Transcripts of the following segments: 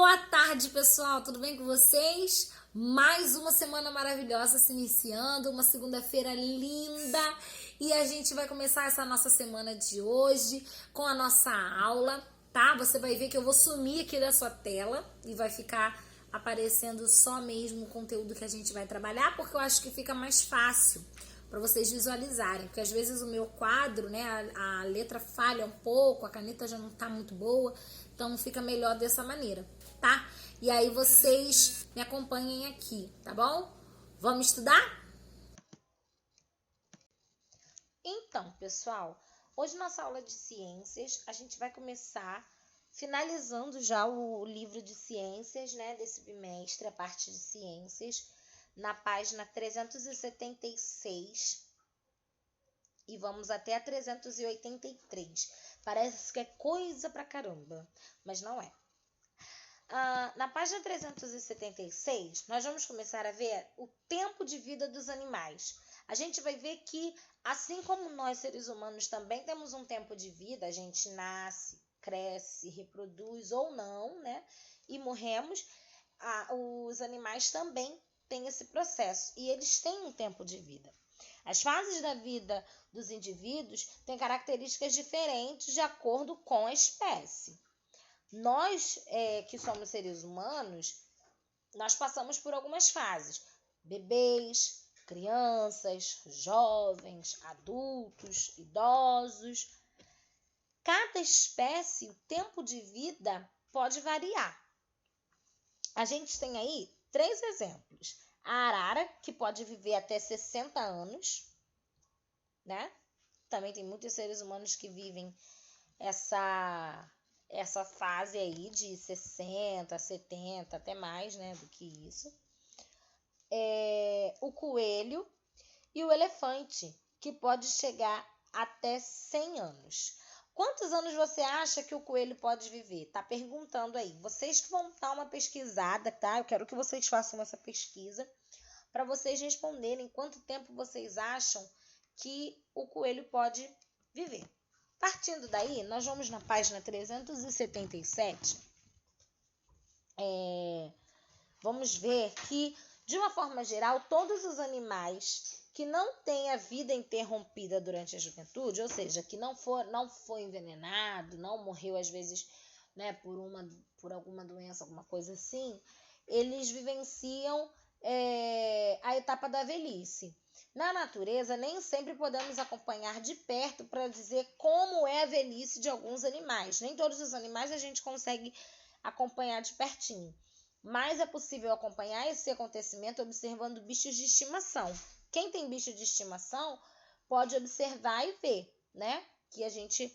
Boa tarde, pessoal, tudo bem com vocês? Mais uma semana maravilhosa se iniciando, uma segunda-feira linda, e a gente vai começar essa nossa semana de hoje com a nossa aula, tá? Você vai ver que eu vou sumir aqui da sua tela e vai ficar aparecendo só mesmo o conteúdo que a gente vai trabalhar, porque eu acho que fica mais fácil para vocês visualizarem, porque às vezes o meu quadro, né, a letra falha um pouco, a caneta já não tá muito boa, então fica melhor dessa maneira, tá? E aí vocês me acompanhem aqui, tá bom? Vamos estudar? Então, pessoal, hoje nossa aula de ciências, a gente vai começar finalizando já o livro de ciências, né, desse bimestre, a parte de ciências, na página 376 e vamos até a 383. Parece que é coisa pra caramba, mas não é. Na página 376, nós vamos começar a ver o tempo de vida dos animais. A gente vai ver que, assim como nós seres humanos também temos um tempo de vida, a gente nasce, cresce, reproduz ou não, né? E morremos, os animais também têm esse processo e eles têm um tempo de vida. As fases da vida dos indivíduos têm características diferentes de acordo com a espécie. Nós, que somos seres humanos, nós passamos por algumas fases. Bebês, crianças, jovens, adultos, idosos. Cada espécie, o tempo de vida pode variar. A gente tem aí 3 exemplos. A arara, que pode viver até 60 anos, né? Também tem muitos seres humanos que vivem essa fase aí de 60, 70, até mais, né, do que isso. O coelho e o elefante, que pode chegar até 100 anos. Quantos anos você acha que o coelho pode viver? Tá perguntando aí. Vocês que vão dar uma pesquisada, tá? Eu quero que vocês façam essa pesquisa para vocês responderem quanto tempo vocês acham que o coelho pode viver. Partindo daí, nós vamos na página 377. Vamos ver que, de uma forma geral, todos os animais que não têm a vida interrompida durante a juventude, ou seja, que não foi envenenado, não morreu às vezes, né, por alguma doença, alguma coisa assim, eles vivenciam a etapa da velhice. Na natureza, nem sempre podemos acompanhar de perto para dizer como é a velhice de alguns animais. Nem todos os animais a gente consegue acompanhar de pertinho. Mas é possível acompanhar esse acontecimento observando bichos de estimação. Quem tem bicho de estimação pode observar e ver, né? Que a gente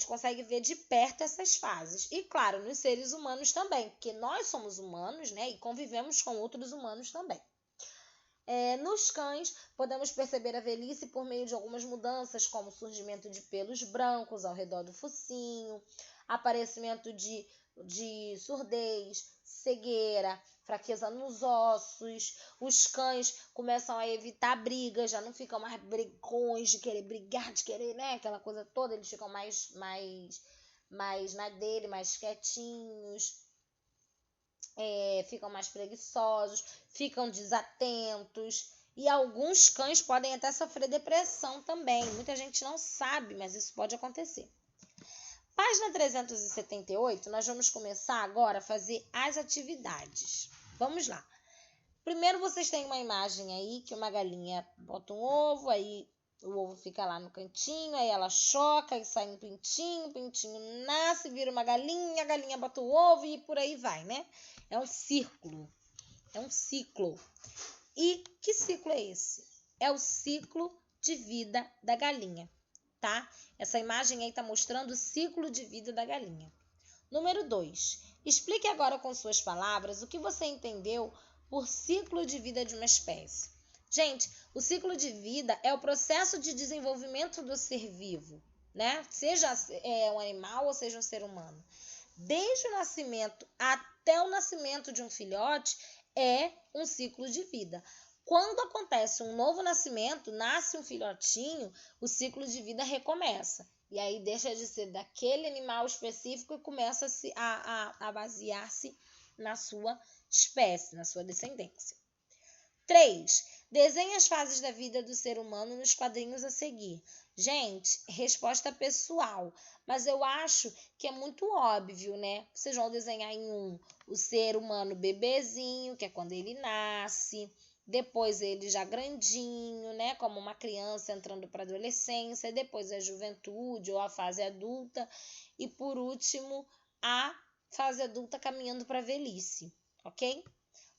consegue ver de perto essas fases. E, claro, nos seres humanos também, porque nós somos humanos, né? E convivemos com outros humanos também. Nos cães, podemos perceber a velhice por meio de algumas mudanças, como o surgimento de pelos brancos ao redor do focinho, aparecimento de surdez, cegueira, fraqueza nos ossos. Os cães começam a evitar brigas, já não ficam mais brigões de querer brigar, de querer, né, aquela coisa toda. Eles ficam mais na dele, mais quietinhos. Ficam mais preguiçosos, ficam desatentos. E alguns cães podem até sofrer depressão também. Muita gente não sabe, mas isso pode acontecer. Página 378, nós vamos começar agora a fazer as atividades. Vamos lá. Primeiro vocês têm uma imagem aí que uma galinha bota um ovo, aí o ovo fica lá no cantinho, aí ela choca e sai um pintinho, o pintinho nasce, vira uma galinha, a galinha bota o ovo e por aí vai, né? É um círculo, é um ciclo. E que ciclo é esse? É o ciclo de vida da galinha, tá? Essa imagem aí está mostrando o ciclo de vida da galinha. Número 2. Explique agora com suas palavras o que você entendeu por ciclo de vida de uma espécie. Gente, o ciclo de vida é o processo de desenvolvimento do ser vivo, né? Seja um animal ou seja um ser humano. Desde o nascimento até o nascimento de um filhote é um ciclo de vida. Quando acontece um novo nascimento, nasce um filhotinho, o ciclo de vida recomeça. E aí deixa de ser daquele animal específico e começa a basear-se na sua espécie, na sua descendência. 3. Desenhe as fases da vida do ser humano nos quadrinhos a seguir. Gente, resposta pessoal, mas eu acho que é muito óbvio, né? Vocês vão desenhar em o ser humano bebezinho, que é quando ele nasce, depois ele já grandinho, né? Como uma criança entrando para a adolescência, depois a juventude ou a fase adulta, e por último, a fase adulta caminhando para a velhice, ok?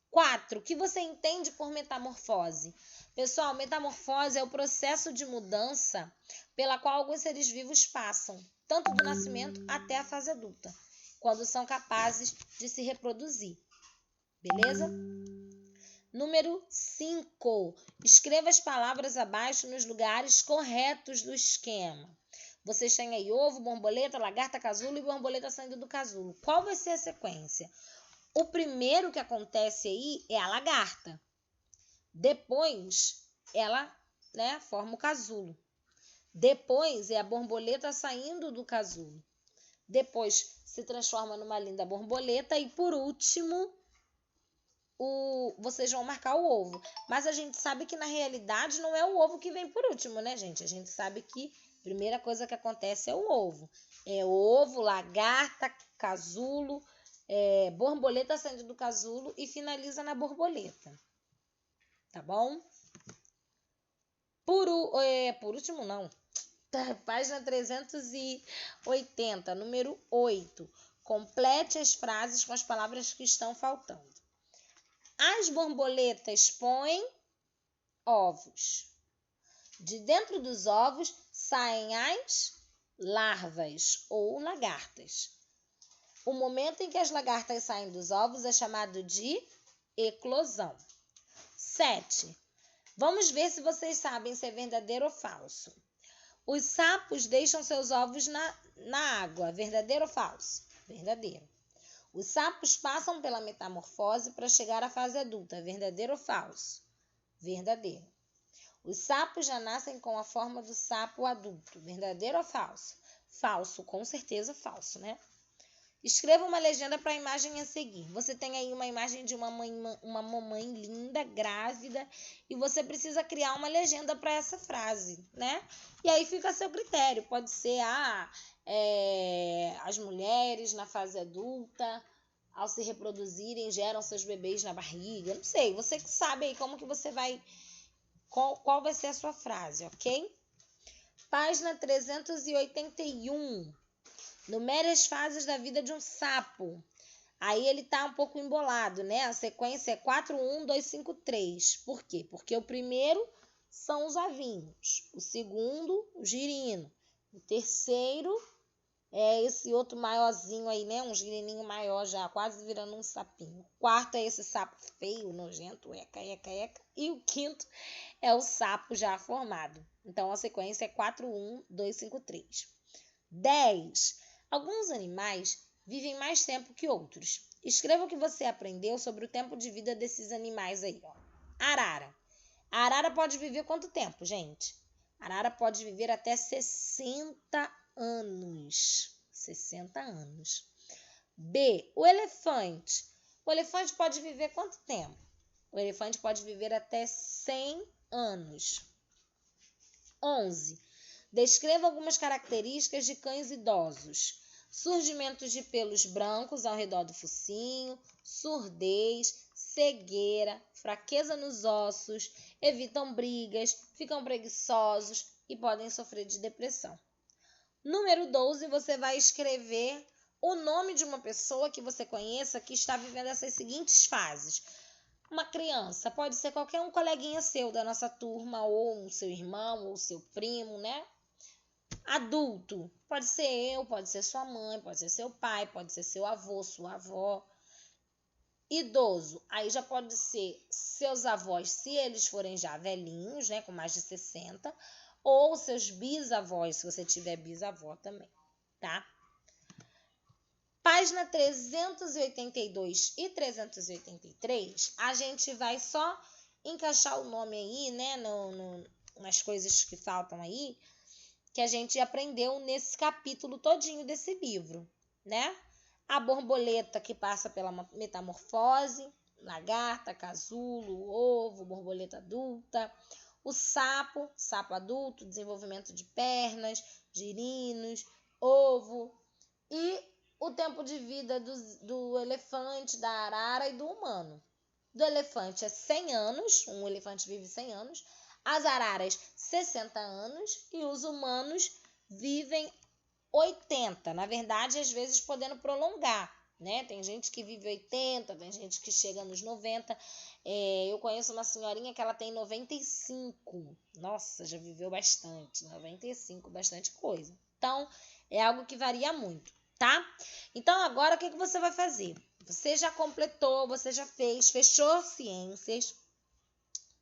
4. O que você entende por metamorfose? Pessoal, metamorfose é o processo de mudança pela qual alguns seres vivos passam, tanto do nascimento até a fase adulta, quando são capazes de se reproduzir. Beleza? Número 5. Escreva as palavras abaixo nos lugares corretos do esquema. Vocês têm aí ovo, borboleta, lagarta, casulo e borboleta saindo do casulo. Qual vai ser a sequência? O primeiro que acontece aí é a lagarta. Depois, ela, né, forma o casulo. Depois, é a borboleta saindo do casulo. Depois, se transforma numa linda borboleta. E, por último, vocês vão marcar o ovo. Mas a gente sabe que, na realidade, não é o ovo que vem por último, né, gente? A gente sabe que a primeira coisa que acontece é o ovo. É ovo, lagarta, casulo, borboleta saindo do casulo e finaliza na borboleta. Tá bom? Por último, não. Página 380, número 8. Complete as frases com as palavras que estão faltando. As borboletas põem ovos. De dentro dos ovos saem as larvas ou lagartas. O momento em que as lagartas saem dos ovos é chamado de eclosão. 7. Vamos ver se vocês sabem se é verdadeiro ou falso. Os sapos deixam seus ovos na água. Verdadeiro ou falso? Verdadeiro. Os sapos passam pela metamorfose para chegar à fase adulta. Verdadeiro ou falso? Verdadeiro. Os sapos já nascem com a forma do sapo adulto. Verdadeiro ou falso? Falso, com certeza falso, né? Escreva uma legenda para a imagem a seguir. Você tem aí uma imagem de uma mamãe linda, grávida, e você precisa criar uma legenda para essa frase, né? E aí fica a seu critério. Pode ser as mulheres na fase adulta, ao se reproduzirem, geram seus bebês na barriga. Não sei, você que sabe aí como que você vai... Qual vai ser a sua frase, ok? Página 381. Numere as fases da vida de um sapo. Aí ele tá um pouco embolado, né? A sequência é 4, 1, 2, 5, 3. Por quê? Porque o primeiro são os ovinhos. O segundo, o girino. O terceiro é esse outro maiorzinho aí, né? Um girininho maior já, quase virando um sapinho. O quarto é esse sapo feio, nojento, eca. E o quinto é o sapo já formado. Então, a sequência é 4, 1, 2, 5, 3. 10. Alguns animais vivem mais tempo que outros. Escreva o que você aprendeu sobre o tempo de vida desses animais aí, ó. Arara. A arara pode viver quanto tempo, gente? A arara pode viver até 60 anos. 60 anos. B. O elefante. O elefante pode viver quanto tempo? O elefante pode viver até 100 anos. 11. Descreva algumas características de cães idosos. Surgimento de pelos brancos ao redor do focinho, surdez, cegueira, fraqueza nos ossos, evitam brigas, ficam preguiçosos e podem sofrer de depressão. Número 12, você vai escrever o nome de uma pessoa que você conheça que está vivendo essas seguintes fases. Uma criança, pode ser qualquer um coleguinha seu da nossa turma, ou um seu irmão, ou seu primo, né? Adulto, pode ser eu, pode ser sua mãe, pode ser seu pai, pode ser seu avô, sua avó. Idoso, aí já pode ser seus avós, se eles forem já velhinhos, né, com mais de 60, ou seus bisavós, se você tiver bisavó também, tá? Página 382 e 383, a gente vai só encaixar o nome aí, né, nas coisas que faltam aí. que a gente aprendeu nesse capítulo todinho desse livro, né? A borboleta que passa pela metamorfose, lagarta, casulo, ovo, borboleta adulta. O sapo adulto, desenvolvimento de pernas, girinos, ovo. E o tempo de vida do elefante, da arara e do humano. Do elefante é 100 anos, um elefante vive 100 anos. As araras, 60 anos. E os humanos vivem 80. Na verdade, às vezes podendo prolongar, né? Tem gente que vive 80, tem gente que chega nos 90. Eu conheço uma senhorinha que ela tem 95. Nossa, já viveu bastante. 95, bastante coisa. Então, é algo que varia muito, tá? Então, agora, o que você vai fazer? Você já completou, você já fez, fechou ciências.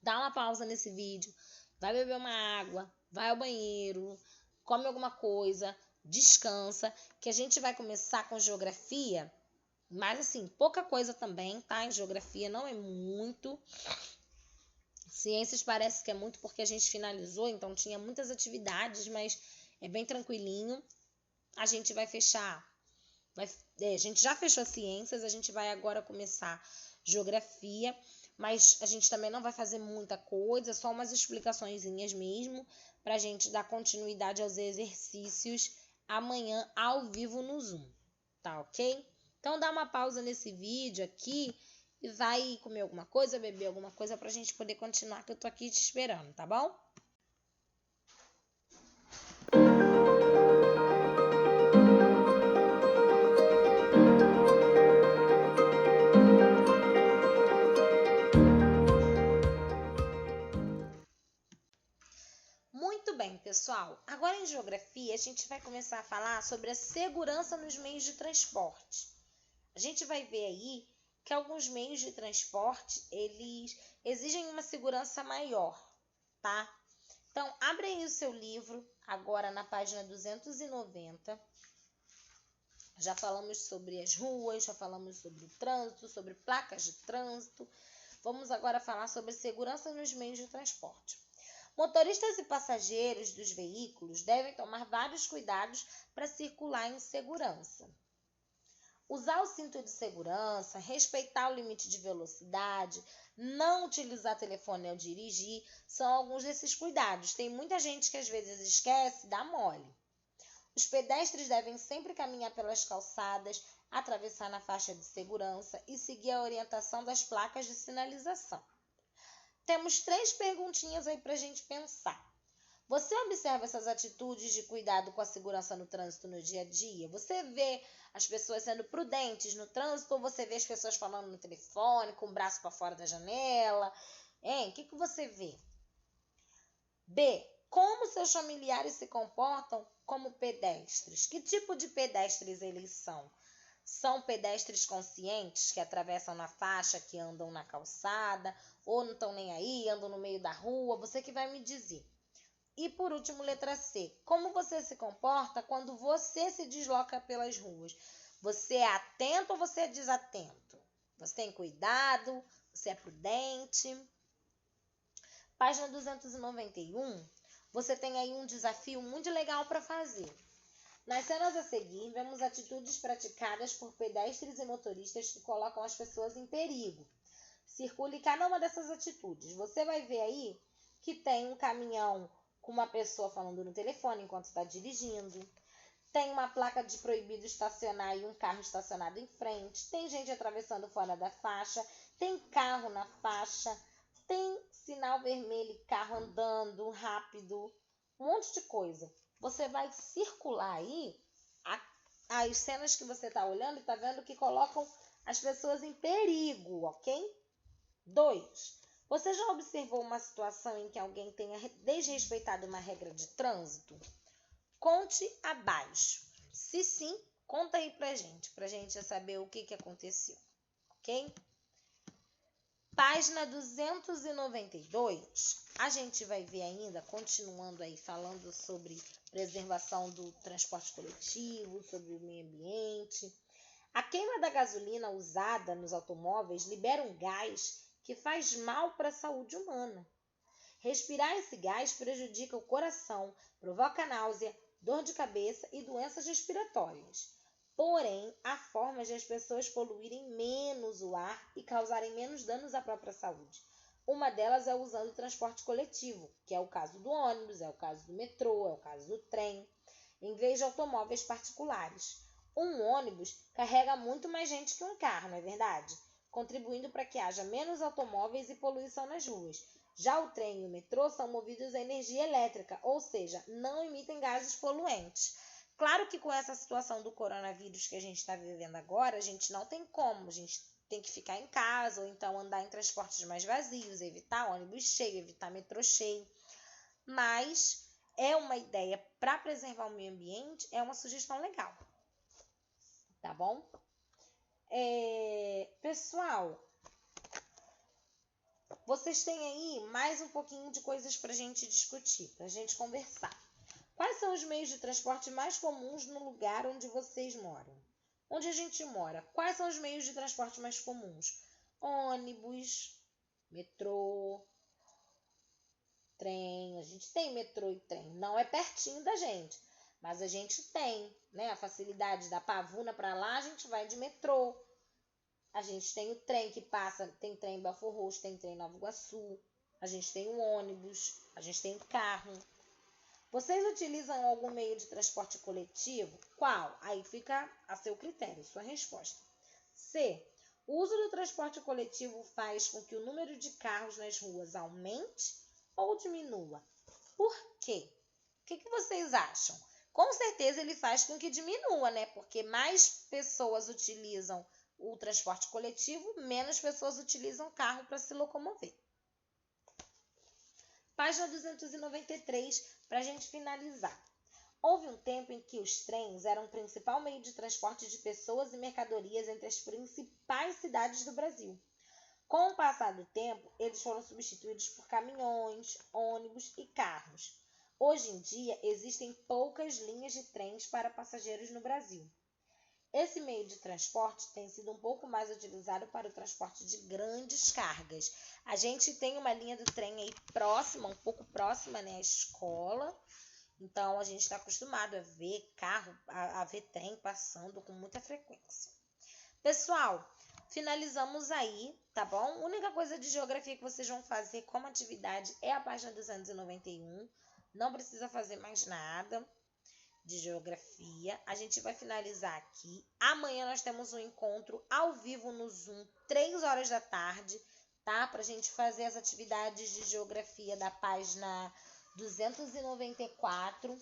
Dá uma pausa nesse vídeo. Vai beber uma água, vai ao banheiro, come alguma coisa, descansa, que a gente vai começar com geografia, mas assim, pouca coisa também, tá? Em geografia não é muito. Ciências parece que é muito porque a gente finalizou, então tinha muitas atividades, mas é bem tranquilinho. A gente vai fechar, a gente já fechou ciências, a gente vai agora começar geografia, mas a gente também não vai fazer muita coisa, só umas explicaçõezinhas mesmo, pra gente dar continuidade aos exercícios amanhã ao vivo no Zoom, tá ok? Então dá uma pausa nesse vídeo aqui e vai comer alguma coisa, beber alguma coisa pra gente poder continuar, que eu tô aqui te esperando, tá bom? Muito bem, pessoal. Agora em geografia, a gente vai começar a falar sobre a segurança nos meios de transporte. A gente vai ver aí que alguns meios de transporte, eles exigem uma segurança maior, tá? Então, abre aí o seu livro, agora na página 290. Já falamos sobre as ruas, já falamos sobre o trânsito, sobre placas de trânsito. Vamos agora falar sobre segurança nos meios de transporte. Motoristas e passageiros dos veículos devem tomar vários cuidados para circular em segurança. Usar o cinto de segurança, respeitar o limite de velocidade, não utilizar telefone ao dirigir, são alguns desses cuidados. Tem muita gente que às vezes esquece, dá mole. Os pedestres devem sempre caminhar pelas calçadas, atravessar na faixa de segurança e seguir a orientação das placas de sinalização. Temos 3 perguntinhas aí para a gente pensar. Você observa essas atitudes de cuidado com a segurança no trânsito no dia a dia? Você vê as pessoas sendo prudentes no trânsito ou você vê as pessoas falando no telefone, com o braço para fora da janela? Hein? O que você vê? B. Como seus familiares se comportam como pedestres? Que tipo de pedestres eles são? São pedestres conscientes que atravessam na faixa, que andam na calçada, ou não estão nem aí, andam no meio da rua? Você que vai me dizer. E por último, letra C. Como você se comporta quando você se desloca pelas ruas? Você é atento ou você é desatento? Você tem cuidado? Você é prudente? Página 291, você tem aí um desafio muito legal para fazer. Nas cenas a seguir, vemos atitudes praticadas por pedestres e motoristas que colocam as pessoas em perigo. Circule cada uma dessas atitudes. Você vai ver aí que tem um caminhão com uma pessoa falando no telefone enquanto está dirigindo. Tem uma placa de proibido estacionar e um carro estacionado em frente. Tem gente atravessando fora da faixa. Tem carro na faixa. Tem sinal vermelho e carro andando rápido. Um monte de coisa. Você vai circular aí as cenas que você está olhando e está vendo que colocam as pessoas em perigo, ok? 2. Você já observou uma situação em que alguém tenha desrespeitado uma regra de trânsito? Conte abaixo. Se sim, conta aí pra gente saber o que aconteceu, ok? Página 292, a gente vai ver ainda, continuando aí, falando sobre preservação do transporte coletivo, sobre o meio ambiente. A queima da gasolina usada nos automóveis libera um gás que faz mal para a saúde humana. Respirar esse gás prejudica o coração, provoca náusea, dor de cabeça e doenças respiratórias. Porém, há formas de as pessoas poluírem menos o ar e causarem menos danos à própria saúde. Uma delas é usando o transporte coletivo, que é o caso do ônibus, é o caso do metrô, é o caso do trem, em vez de automóveis particulares. Um ônibus carrega muito mais gente que um carro, não é verdade? Contribuindo para que haja menos automóveis e poluição nas ruas. Já o trem e o metrô são movidos a energia elétrica, ou seja, não emitem gases poluentes. Claro que com essa situação do coronavírus que a gente está vivendo agora, a gente não tem como, a gente tem que ficar em casa ou então andar em transportes mais vazios, evitar ônibus cheio, evitar metrô cheio. Mas é uma ideia para preservar o meio ambiente, é uma sugestão legal, tá bom? Pessoal, vocês têm aí mais um pouquinho de coisas para a gente discutir, para a gente conversar. Quais são os meios de transporte mais comuns no lugar onde vocês moram? Onde a gente mora, quais são os meios de transporte mais comuns? Ônibus, metrô, trem. A gente tem metrô e trem. Não é pertinho da gente, mas a gente tem, né? A facilidade da Pavuna para lá, a gente vai de metrô. A gente tem o trem que passa, tem trem em Belfort Roxo, tem trem em Nova Iguaçu. A gente tem o ônibus, a gente tem o carro. Vocês utilizam algum meio de transporte coletivo? Qual? Aí fica a seu critério, sua resposta. C. O uso do transporte coletivo faz com que o número de carros nas ruas aumente ou diminua? Por quê? O que vocês acham? Com certeza ele faz com que diminua, né? Porque mais pessoas utilizam o transporte coletivo, menos pessoas utilizam carro para se locomover. Página 293, para a gente finalizar. Houve um tempo em que os trens eram o principal meio de transporte de pessoas e mercadorias entre as principais cidades do Brasil. Com o passar do tempo, eles foram substituídos por caminhões, ônibus e carros. Hoje em dia, existem poucas linhas de trens para passageiros no Brasil. Esse meio de transporte tem sido um pouco mais utilizado para o transporte de grandes cargas. A gente tem uma linha do trem aí próxima, um pouco próxima, né, à escola. Então, a gente está acostumado a ver carro, a ver trem passando com muita frequência. Pessoal, finalizamos aí, tá bom? A única coisa de geografia que vocês vão fazer como atividade é a página 291. Não precisa fazer mais nada de geografia. A gente vai finalizar aqui. Amanhã nós temos um encontro ao vivo no Zoom, 3 horas da tarde, tá? Pra gente fazer as atividades de geografia da página 294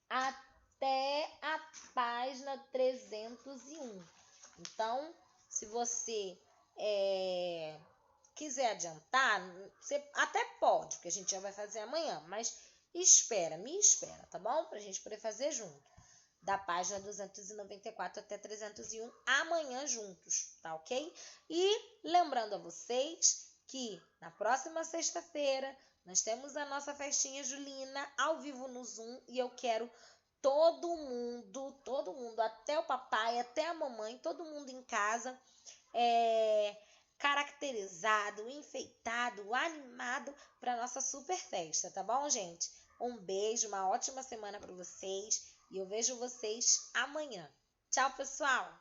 até a página 301. Então, se você quiser adiantar, você até pode, porque a gente já vai fazer amanhã, mas me espera, tá bom? Pra gente poder fazer junto. Da página 294 até 301, amanhã juntos, tá ok? E lembrando a vocês que na próxima sexta-feira nós temos a nossa festinha julina ao vivo no Zoom e eu quero todo mundo, até o papai, até a mamãe, todo mundo em casa, caracterizado, enfeitado, animado para nossa super festa, tá bom, gente? Um beijo, uma ótima semana para vocês e eu vejo vocês amanhã. Tchau, pessoal!